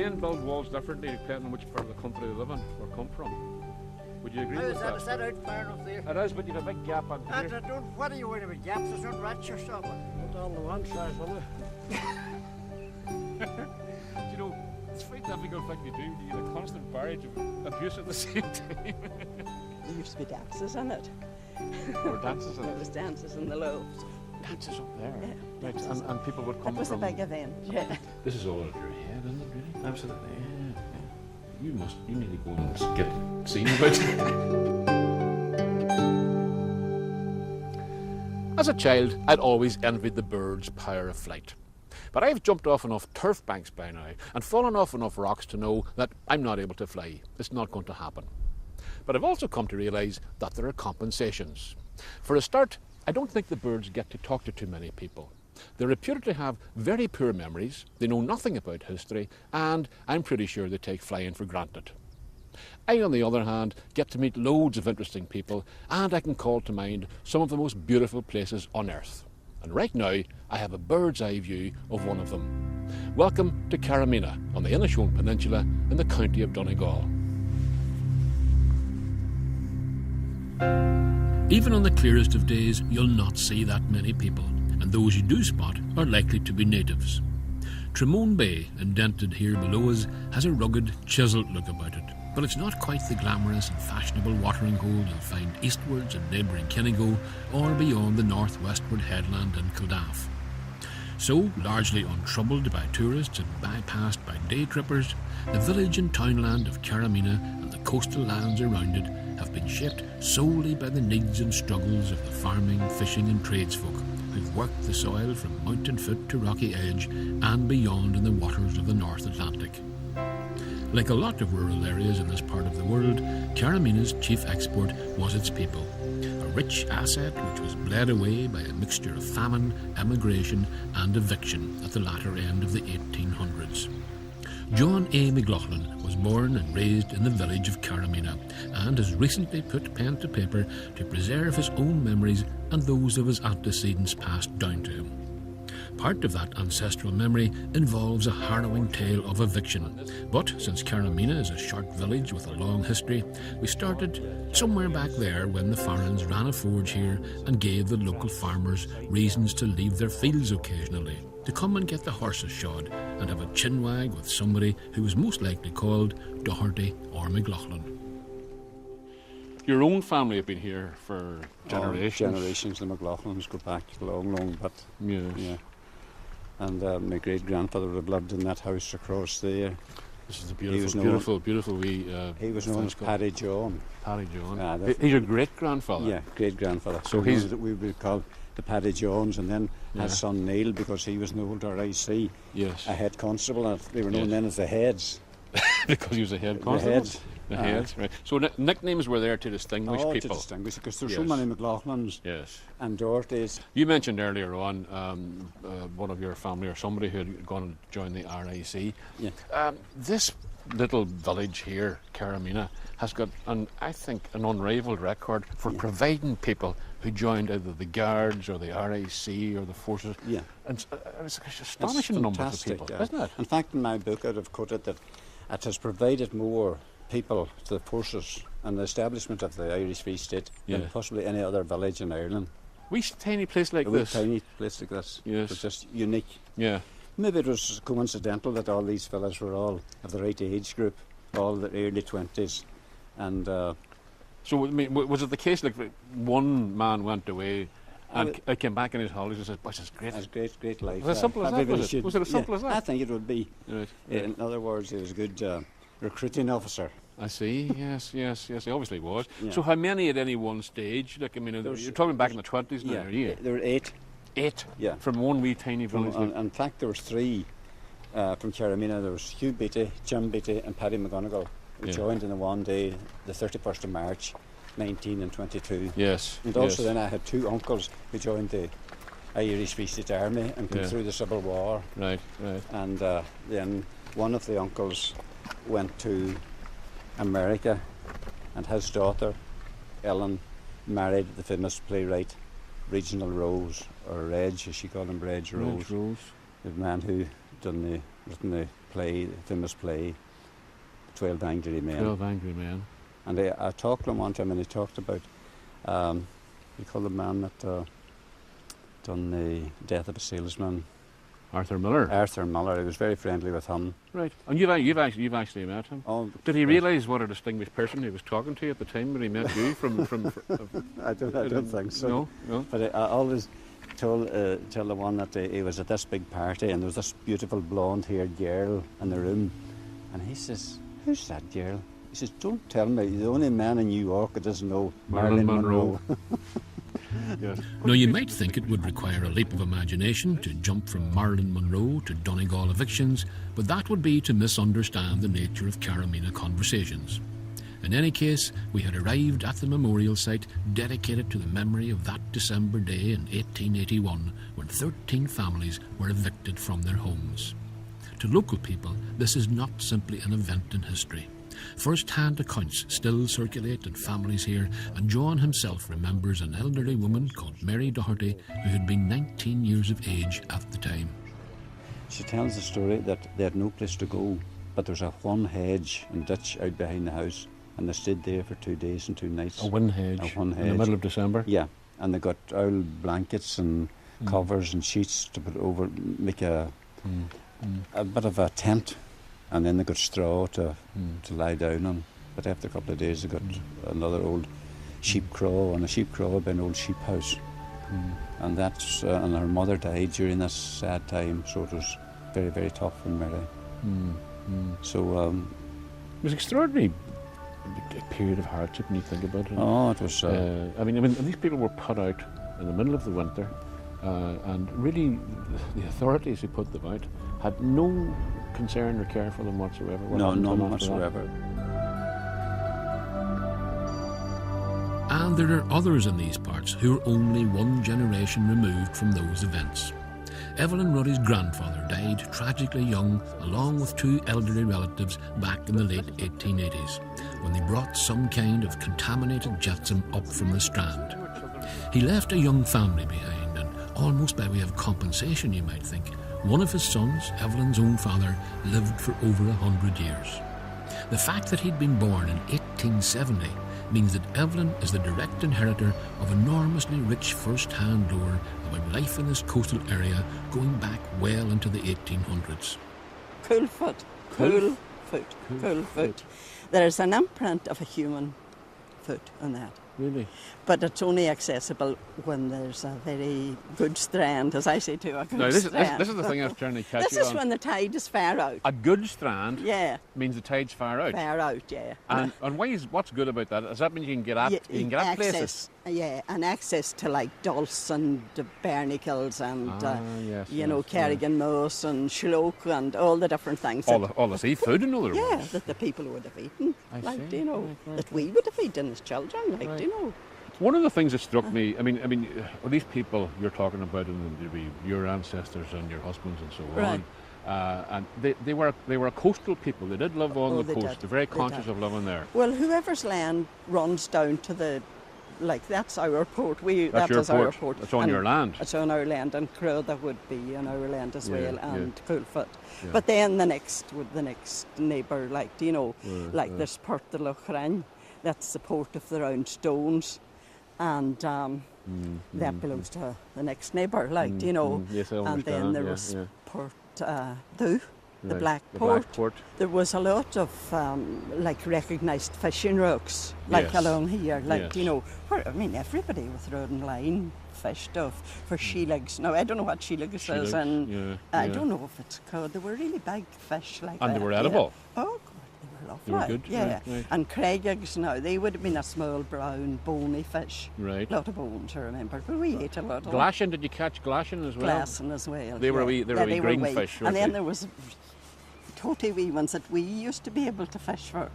men build walls differently depending on which part of the country they live in or come from. Would you agree with that? Is that out far enough there? It is, but you've a big gap on I here. don't, what are you worried about gaps? There's not rats or something. Put on the one side, will You know, it's a very difficult thing to do. You get a constant barrage of abuse at the same time. There used to be dances in it. Or dances in There it. was dances in the lobes. Dances up there. Yeah, Right, dances and people would come It was a from... big event, yeah. This is all out of your head, isn't it, really? Absolutely, yeah. You need to go and get seen about. As a child, I'd always envied the bird's power of flight. But I've jumped off enough turf banks by now and fallen off enough rocks to know that I'm not able to fly. It's not going to happen. But I've also come to realise that there are compensations. For a start, I don't think the birds get to talk to too many people. They're reputed to have very poor memories, they know nothing about history, and I'm pretty sure they take flying for granted. I, on the other hand, get to meet loads of interesting people, and I can call to mind some of the most beautiful places on earth. And right now, I have a bird's eye view of one of them. Welcome to Carrowmena on the Inishowen Peninsula in the county of Donegal. Even on the clearest of days, you'll not see that many people, and those you do spot are likely to be natives. Tremone Bay, indented here below us, has a rugged, chiselled look about it, but it's not quite the glamorous and fashionable watering hole you'll find eastwards in neighbouring Kinnigo or beyond the northwestward headland in Kildare. So, largely untroubled by tourists and bypassed by day trippers, the village and townland of Carrowmena and the coastal lands around it have been shaped solely by the needs and struggles of the farming, fishing and tradesfolk who've worked the soil from mountain foot to rocky edge and beyond in the waters of the North Atlantic. Like a lot of rural areas in this part of the world, Carrowmena's chief export was its people, a rich asset which was bled away by a mixture of famine, emigration and eviction at the latter end of the 1800s. John A. McLaughlin was born and raised in the village of Carrowmena and has recently put pen to paper to preserve his own memories and those of his antecedents passed down to him. Part of that ancestral memory involves a harrowing tale of eviction, but since Carrowmena is a short village with a long history, we started somewhere back there when the Farrens ran a forge here and gave the local farmers reasons to leave their fields occasionally, to come and get the horses shod and have a chinwag with somebody who was most likely called Doherty or McLaughlin. Your own family have been here for generations. Generations. The McLaughlins go back a long bit. Yes. Yeah. And my great-grandfather would have lived in that house across there. This is a beautiful wee... he was known as Paddy John. Paddy John. He's your great-grandfather? Yeah, great-grandfather. So we would call the Paddy Johns, and then his son Neil, because he was an old RIC, yes, a head constable, and they were known then as the Heads. Because he was a head constable? The heads, right. So nicknames were there to distinguish people? To distinguish, because there's so many McLaughlins and Dohertys. You mentioned earlier on one of your family or somebody who had gone and joined the RIC. Yeah. This little village here, Carrowmena, has got, I think, an unrivalled record for providing people who joined either the Guards or the RIC or the forces. Yeah. And it's an astonishing number of people, isn't it? In fact, in my book, I'd have quoted that it has provided more people to the forces and the establishment of the Irish Free State than possibly any other village in Ireland. Wee tiny place like this. A tiny place like this. Yes. It's just unique. Yeah. Maybe it was coincidental that all these fellas were all of the right age group, all the early 20s. And so, I mean, was it the case like one man went away and came back in his holidays and said, "Boy, it's great. It's great life." Was it as simple as that? Was it as simple as that? I think it would be. Right. In other words, he was a good recruiting officer. I see. Yes. He obviously was. Yeah. So, how many at any one stage? Like, I mean, you're talking back in the 20s now. Yeah, there were 8. 8. Yeah. From one wee tiny village. In fact, there was 3 from Carrowmena. There was Hugh Beattie, Jim Beattie, and Paddy McGonigal, who joined in the one day, the 31st of March, 19 and 22. Yes. And also then I had 2 uncles who joined the Irish Free State Army and came through the Civil War. Right. And then one of the uncles went to America, and his daughter, Ellen, married the famous playwright Reginald Rose, or Reg, as she called him, Reg Rose. Rose. The man who written the play, famous play, 12 Angry Men. 12 Angry Men. And I talked to him one time, and he talked about, you call the man that done the Death of a Salesman. Arthur Miller. Arthur Miller. He was very friendly with him. Right. And you've actually met him. Oh, did he realise what a distinguished person he was talking to at the time when he met you? I don't think so. No. But I always tell the one that he was at this big party, and there was this beautiful blonde-haired girl in the room, and he says, "Who's that girl?" He says, "Don't tell me. The only man in New York that doesn't know Marilyn Monroe." Yes. Now, you might think it would require a leap of imagination to jump from Marilyn Monroe to Donegal evictions, but that would be to misunderstand the nature of Carrowmena conversations. In any case, we had arrived at the memorial site dedicated to the memory of that December day in 1881 when 13 families were evicted from their homes. To local people, this is not simply an event in history. First-hand accounts still circulate in families here, and John himself remembers an elderly woman called Mary Doherty who had been 19 years of age at the time. She tells the story that they had no place to go, but there's a one hedge and ditch out behind the house, and they stayed there for 2 days and 2 nights. A one hedge in the middle of December? Yeah, and they got old blankets and covers and sheets to put over, make a bit of a tent. And then they got straw to lie down on. But after a couple of days, they got another old sheep crow, and a sheep crow had been an old sheep house. And that's and her mother died during this sad time, so it was very, very tough for Mary. So it was extraordinary. A period of hardship when you think about it. Oh, it was. I mean, these people were put out in the middle of the winter, and really, the authorities who put them out had no concern or care for them whatsoever. No, none whatsoever. And there are others in these parts who are only one generation removed from those events. Evelyn Ruddy's grandfather died tragically young, along with 2 elderly relatives back in the late 1880s, when they brought some kind of contaminated jetsam up from the Strand. He left a young family behind, and almost by way of compensation, you might think, one of his sons, Evelyn's own father, lived for over 100 years. The fact that he'd been born in 1870 means that Evelyn is the direct inheritor of enormously rich first-hand lore about life in this coastal area going back well into the 1800s. Cool foot. There's an imprint of a human foot on that. Really? But it's only accessible when there's a very good strand, as I say to a good strand. This is the thing I was trying to catch This you is on. when the tide is far out. A good strand Yeah, means the tide's far out. far out, yeah. And what's good about that? Does that mean you can get at places? Access, yeah, and access to like Dulce and the Barnacles and Carrigan Moss and Shloke and all the different things. All the seafood, in other words. Yeah, that the people would have eaten, I like see. Right. that we would have eaten as children, like Right. you know. One of the things that struck me, I mean, these people you're talking about, and your ancestors and your husbands and so Right. on, and they were a coastal people. They did live on the they coast. did. They're very They conscious did. of living there. Well, whoever's land runs down to the, like that's our port. That's your is our port. port. It's on And your land. It's on our land, and Crowther would be on our land as Yeah, well, yeah. and Coolfoot. Yeah. But then the next neighbour, like Yeah. there's Port de Lochran, that's the port of the round stones, and that belongs to the next neighbour, Yes, I And understand. then there yeah, was yeah. Port Dhu, the Right. Black The Port. Black Port. There was a lot of recognised fishing rocks, Yes. along here, Yes. where everybody with rod and line fished off for sheeligs. Now I don't know what sheeligs is, Sheeligs, and yeah, I yeah. don't know if it's called. They were really big fish, like And that. they were yeah. edible. Oh God, they were lovely. They were good, yeah. right. And craigigs now, they would have been a small brown bony fish. Right. A lot of bones, I remember, but we ate a lot of them. Glassion, did you catch glassion as well? Glassing as well. They were yeah. wee- they were wee green fish, weren't And then they? there was totally wee ones that we used to be able to fish for.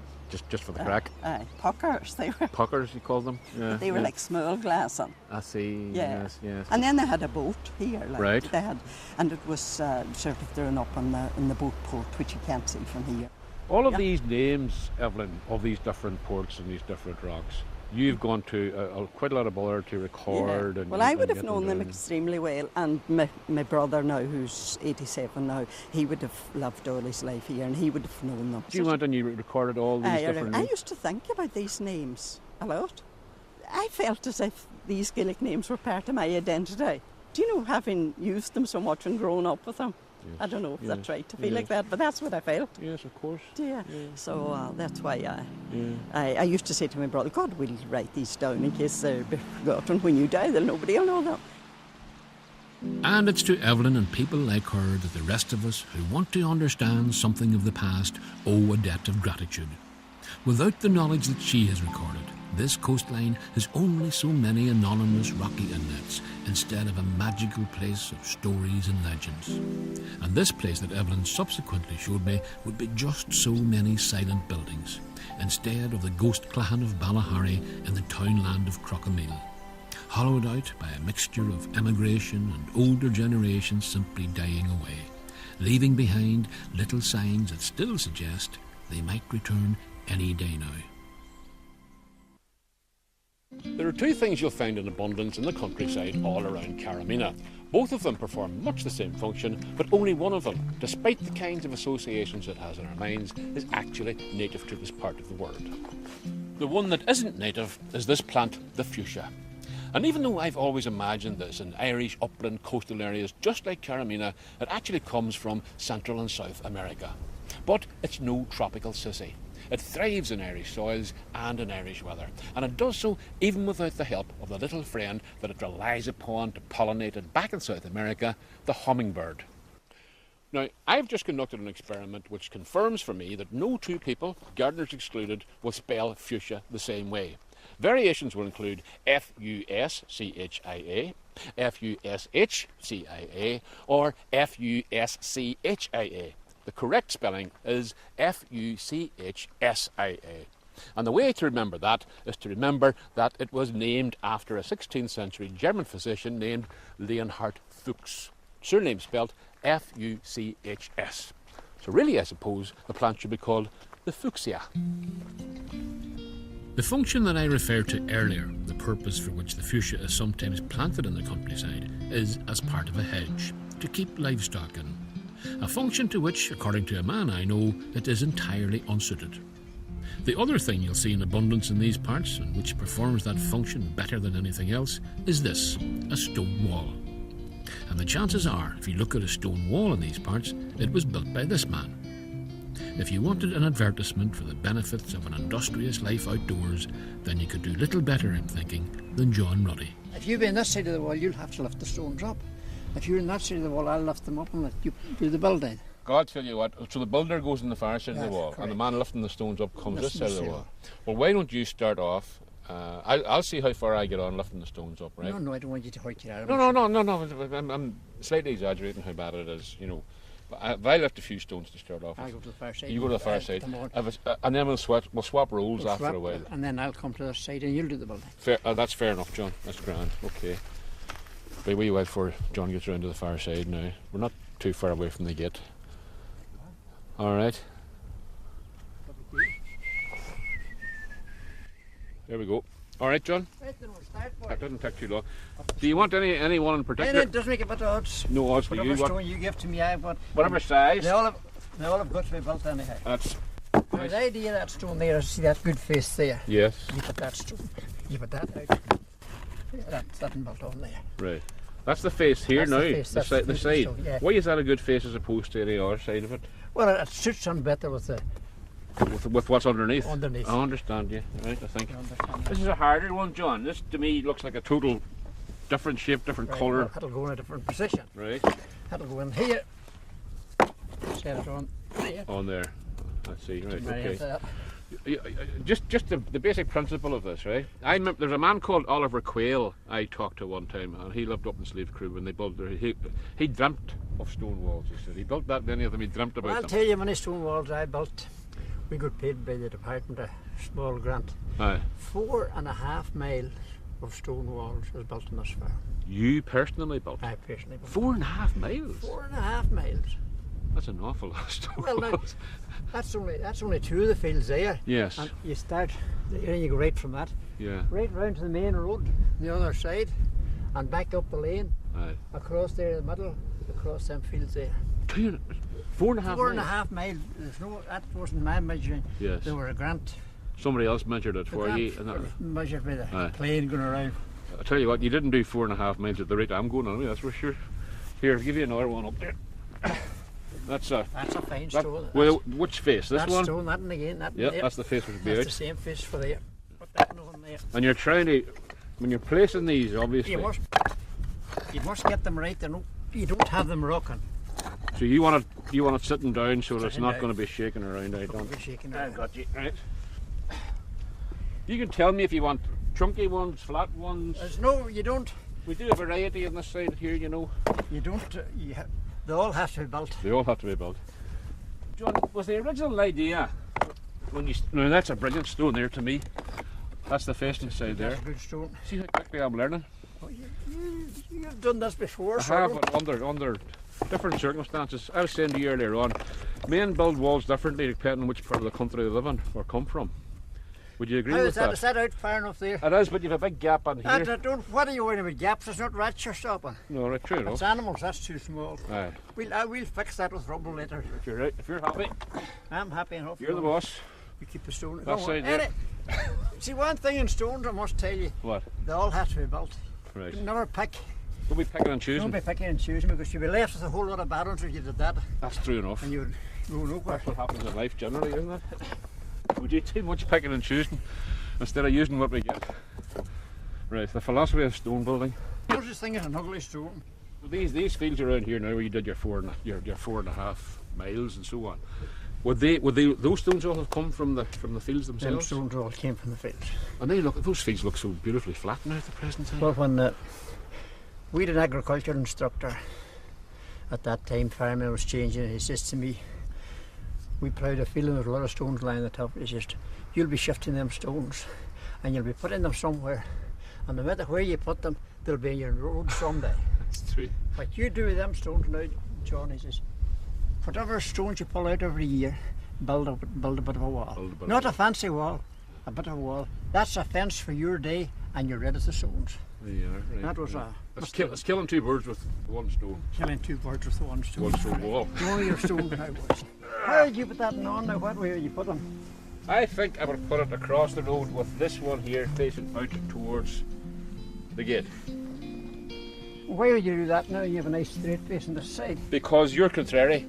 Just for the crack. Aye, puckers, they were. Puckers, you call them? Yeah. They were yeah. like small glassing. I see. Yeah. Yes. And then they had a boat here. Right. They had, and it was sort of drawn up in the boat port, which you can't see from here. All of Yeah. these names, Evelyn, of these different ports and these different rocks, you've gone to quite a lot of bother to record. Yeah. And Well, I would have get known them down. extremely well, and my brother now, who's 87 now, he would have loved all his life here, and he would have known them. Do you went and you recorded all these different I names? used to think about these names a lot. I felt as if these Gaelic names were part of my identity. Do you know, having used them so much and grown up with them? Yes. I don't know if that's right to feel Yes. like that, but that's what I felt. Yes, of course. Yeah. So that's why Yeah. I used to say to my brother, God, we'll write these down in case they're forgotten. When you die, nobody will know them. And it's to Evelyn and people like her that the rest of us who want to understand something of the past owe a debt of gratitude. Without the knowledge that she has recorded, this coastline has only so many anonymous rocky inlets instead of a magical place of stories and legends. And this place that Evelyn subsequently showed me would be just so many silent buildings, instead of the ghost clachan of Ballahary in the townland of Carrowmena, hollowed out by a mixture of emigration and older generations simply dying away, leaving behind little signs that still suggest they might return any day now. There are two things you'll find in abundance in the countryside all around Carrowmena. Both of them perform much the same function, but only one of them, despite the kinds of associations it has in our minds, is actually native to this part of the world. The one that isn't native is this plant, the fuchsia. And even though I've always imagined this in Irish upland coastal areas just like Carrowmena, it actually comes from Central and South America. But it's no tropical sissy. It thrives in Irish soils and in Irish weather, and it does so even without the help of the little friend that it relies upon to pollinate it back in South America, the hummingbird. Now, I've just conducted an experiment which confirms for me that no two people, gardeners excluded, will spell fuchsia the same way. Variations will include F-U-S-C-H-I-A, F-U-S-H-C-I-A, or F-U-S-C-H-I-A. The correct spelling is F-U-C-H-S-I-A. And the way to remember that is to remember that it was named after a 16th century German physician named Leonhard Fuchs. Surname spelled F-U-C-H-S. So really, I suppose, the plant should be called the fuchsia. The function that I referred to earlier, the purpose for which the fuchsia is sometimes planted in the countryside, is as part of a hedge, to keep livestock in. A function to which, according to a man I know, it is entirely unsuited. The other thing you'll see in abundance in these parts, and which performs that function better than anything else, is this, a stone wall. And the chances are, if you look at a stone wall in these parts, it was built by this man. If you wanted an advertisement for the benefits of an industrious life outdoors, then you could do little better, I'm thinking, than John Ruddy. If you be on this side of the wall, you'll have to lift the stones up. If you're on that side of the wall, I'll lift them up and let you do the building. God tell you what, so the builder goes on the far side of the Yes, wall, correct. and the man lifting the stones up comes this Lifting side of the the sail. wall. Well, why don't you start off? I'll see how far I get on lifting the stones up, right? No, I don't want you to hurt your arm. No. I'm slightly exaggerating how bad it is, you know. But if I lift a few stones to start off I'll with, go to the far side. you go to the far side, Come on. and then we'll swap roles We'll after swap, a while. and then I'll come to this side and you'll do the building. That's fair enough, John. That's grand. Okay. But wait a while before John gets round to the far side now. We're not too far away from the gate. All right. There we go. All right, John. Right, then we'll start, boy. That doesn't take too long. Do you want any one in And particular? it does make a bit of odds. No odds for Whatever you. stone you give to me, I've got. Whatever size. They all have got to be built anyhow. That's Now, the idea of that stone there is, see that good face there? yes. You put that stone, you put that out. That's built on there. Right. That's the face here That's now. the face, that's side. the The face side. of the stone, yeah. Why is that a good face as opposed to any other side of it? Well, it suits on better with the With what's underneath? underneath. I understand you. Right. I think. You understand? This is a harder one, John. This to me looks like a total different shape, different Right, colour. well, that'll go in a different position. Right. That'll go in here. Set it on here. On there. Let's see. Right. Right Okay. into that. Just the basic principle of this, right? I remember there's a man called Oliver Quayle I talked to one time, and he lived up in Slave Crew when they built their. He dreamt of stone walls. He said he built that many of them. He dreamt about Well, I'll them. tell you, many stone walls I built, we got paid by the department a small grant. Aye. 4.5 miles of stone walls was built in this farm. You personally built I personally built 4.5 miles. 4.5 miles. That's an awful lot of stones. Well, now, that's only 2 of the fields there. Yes. And you start there and you go right from that, Yeah. right round to the main road, the other side, and back up the lane, Aye. across there in the middle, across them fields there. 4.5 Four and a miles. half mile. That wasn't my measuring. Yes. They were a grant. Somebody else measured it for you. And Measured by the Aye. plane going around. I tell you what, you didn't do 4.5 miles at the rate I'm going on, that's for sure. Here, I'll give you another one up there. That's a fine that, stone. well, which face? This That one? stone, that and again, that and Yeah, there. that's the face which would be That's out. the same fish for there. Put that one there. And you're trying to, when you're placing these, obviously. You must get them right. You don't have them rocking. So you want it sitting down so that it's Sitting not down. going to be shaking around. I don't. Be shaking I around. got you. Right. You can tell me if you want chunky ones, flat ones. You don't. We do a variety on this side here, you know. You don't. They all have to be built. They all have to be built. John, was the original idea when you? No, that's a brilliant stone there to me. That's the facing side there. That's a good stone. See how quickly I'm learning. Oh, you've done this before, I so have, but under different circumstances. I was saying to you earlier on, men build walls differently depending on which part of the country they live in or come from. Would you agree How with is that? that? Is that out far enough there? It is, but you've a big gap in here. What are you worrying about gaps? It's not rats you're stopping. No, right, true It's enough. animals. That's too small. Aye. We'll fix that with rubble later. If you're right, if you're happy, I'm happy enough. you're the boss. We keep the stone. That's Go on. right, yeah. See, one thing in stones, I must tell you, What? they all have to be built. Right. Never pick. Don't be picking and Don't choosing. be picking and choosing because you'll be left with a whole lot of bad ones if you did that, That's true enough. and you'd go nowhere. That's what happens in life generally, isn't it? We do too much picking and choosing instead of using what we get. Right, the philosophy of stone building. There's this thing is an ugly stone. These fields around here now where you did your 4.5 miles and so on. Would those stones all have come from the fields Them themselves? stones all came from the fields. And those fields look so beautifully flat now at the present time. Well, when we had an agriculture instructor at that time, fireman was changing, and he says to me, we ploughed a field and there's a lot of stones lying on the top. He says, you'll be shifting them stones and you'll be putting them somewhere, and no matter where you put them, they'll be in your road someday. That's true. What you do with them stones now, John, he says, whatever stones you pull out every year, build a bit of a wall. Not a fancy wall, a bit of a wall. That's a fence for your day, and you're rid of the stones. There you are, right. That was It's killing 2 birds with one stone. killing 2 birds with one stone. One stone wall. Know your stones now, boys. How did you put that on now? What way did you put them? I think I would put it across the road with this one here facing out towards the gate. Why would you do that now? You have a nice straight face on this side. Because you're contrary.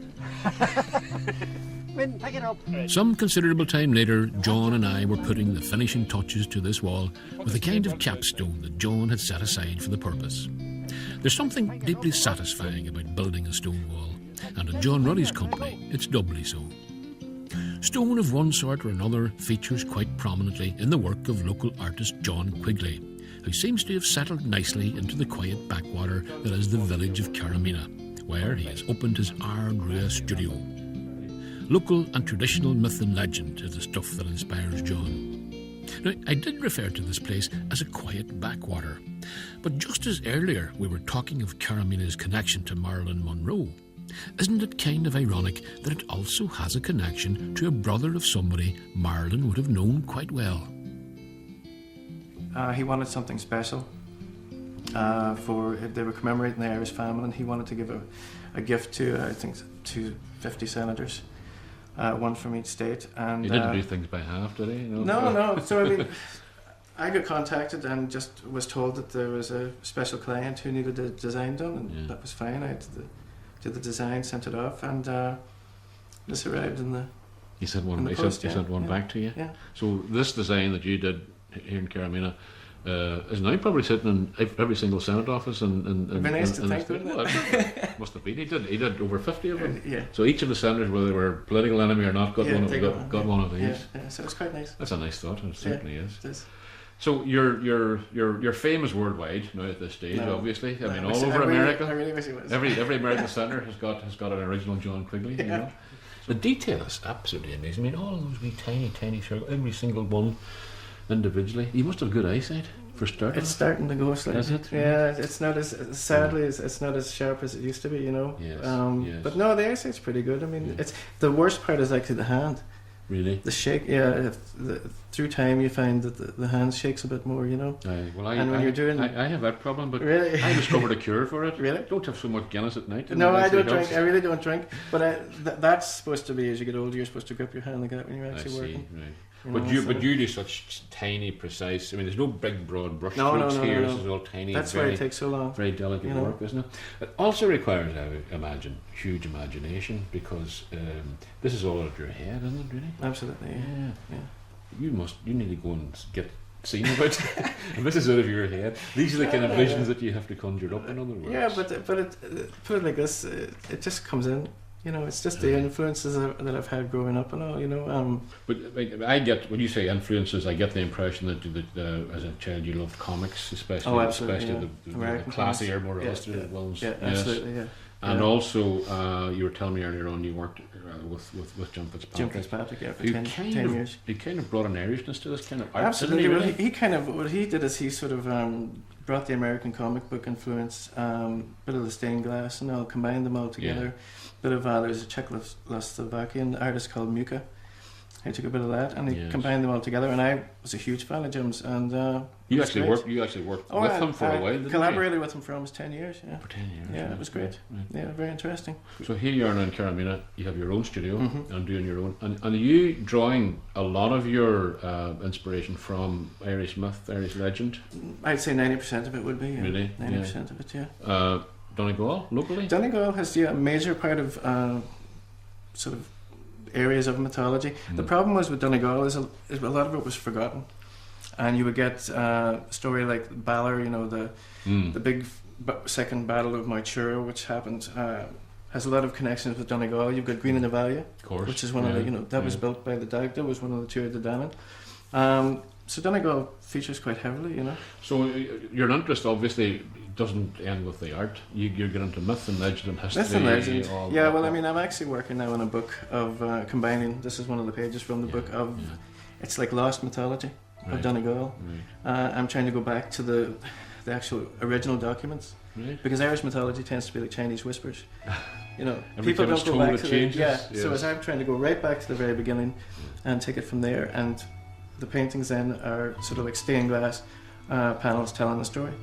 Win, pick it up. Some considerable time later, John and I were putting the finishing touches to this wall with a kind of capstone that John had set aside for the purpose. There's something deeply satisfying about building a stone wall, and in John Ruddy's company, it's doubly so. Stone of one sort or another features quite prominently in the work of local artist John Quigley, who seems to have settled nicely into the quiet backwater that is the village of Carrowmena, where he has opened his Ardrua studio. Local and traditional myth and legend is the stuff that inspires John. Now, I did refer to this place as a quiet backwater, but just as earlier we were talking of Carrowmena's connection to Marilyn Monroe, isn't it kind of ironic that it also has a connection to a brother of somebody Marilyn would have known quite well? He wanted something special for if they were commemorating the Irish famine, and he wanted to give a gift to I think to 50 senators, one from each state. And He didn't do things by half, did he? No. So I mean, I got contacted and just was told that there was a special client who needed a design done, and that was fine. I did the design, sent it off, and this arrived in the. He sent one. He post, sent one back to you. Yeah. So this design that you did here in Carrowmena is now probably sitting in every single Senate office. It'd be nice to think, wouldn't wouldn't it? Must have been. He did over 50 of them. Yeah. So each of the senators, whether they were political enemy or not, got Yeah, one. they Got one of these. Yeah. So it's quite nice. That's a nice thought. It certainly is. It is. So you're famous worldwide now at this stage. No. Obviously, I mean No, all over America. I really wish it was. Every American senator has got an original John Quigley. You know? The detail is absolutely amazing. I mean, all of those wee tiny circles, every single one individually. You must have good eyesight. for starters? It's starting to go slightly. Is it? Yeah, it's not as sadly it's not as sharp as it used to be, you know. Yes, yes. But no, the eyesight's pretty good. I mean, it's the worst part is actually the hand. Really? The shake, through time you find that the hand shakes a bit more, you know. I have that problem, but really, I discovered a cure for it. Really? Don't have so much Guinness at night. No, I don't drink. I really don't drink. But that's supposed to be, as you get older, you're supposed to grip your hand like that when you're actually working. Right. You But you do such tiny, precise. I mean, there's no big, broad brush strokes here. This is all tiny. That's why it takes so long. Very delicate work, isn't it? It also requires, I imagine, huge imagination, because this is all out of your head, isn't it? Really? Absolutely. Yeah. You need to go and get seen about. And this is out of your head. These are the kind of visions that you have to conjure up. In other words. Yeah, but put it like this: it just comes in. You know, it's just the influences that I've had growing up and all, you know. But I get, when you say influences, I get the impression that as a child you loved comics, especially the classier, more illustrated ones. Yeah, absolutely, yeah. And also, you were telling me earlier on you worked with Jim Fitzpatrick. Jim Fitzpatrick, yeah, for 10 years. He kind of brought an Irishness to this kind of art. Absolutely. Didn't he, really? He kind of, what he did is he sort of brought the American comic book influence, bit of the stained glass and all, combined them all together. Bit of there's a Czechoslovakian artist called Muka. He took a bit of that and he combined them all together, and I was a huge fan of Jim's. And you actually worked with him for a while. Didn't collaborated with him for almost 10 years. Yeah, for 10 years. Yeah, it was great. Right. Yeah, very interesting. So here you are now in Carrowmena. You have your own studio and doing your own. And are you drawing a lot of your inspiration from Irish myth, Irish legend? I'd say 90% of it would be. Yeah. Really? 90% of it, yeah. Donegal, locally? Donegal has a major part of sort of areas of mythology. The problem was with Donegal is a lot of it was forgotten, and you would get a story like Balor, you know, the big second battle of Moitura, which happened, has a lot of connections with Donegal. You've got Green and Navalia, of course, which is one of the, that was built by the Dagda, was one of the two of the Danann. So Donegal features quite heavily, you know. So your interest obviously doesn't end with the art. You get into myth and legend and history. Myth and legend. Yeah, well, I mean, I'm actually working now on a book of combining. This is one of the pages from the book of. It's like lost mythology of Donegal. Right. I'm trying to go back to the actual original documents. Right. Because Irish mythology tends to be like Chinese whispers. You know, people don't go back to the So as I'm trying to go right back to the very beginning and take it from there, and the paintings then are sort of like stained glass panels telling the story.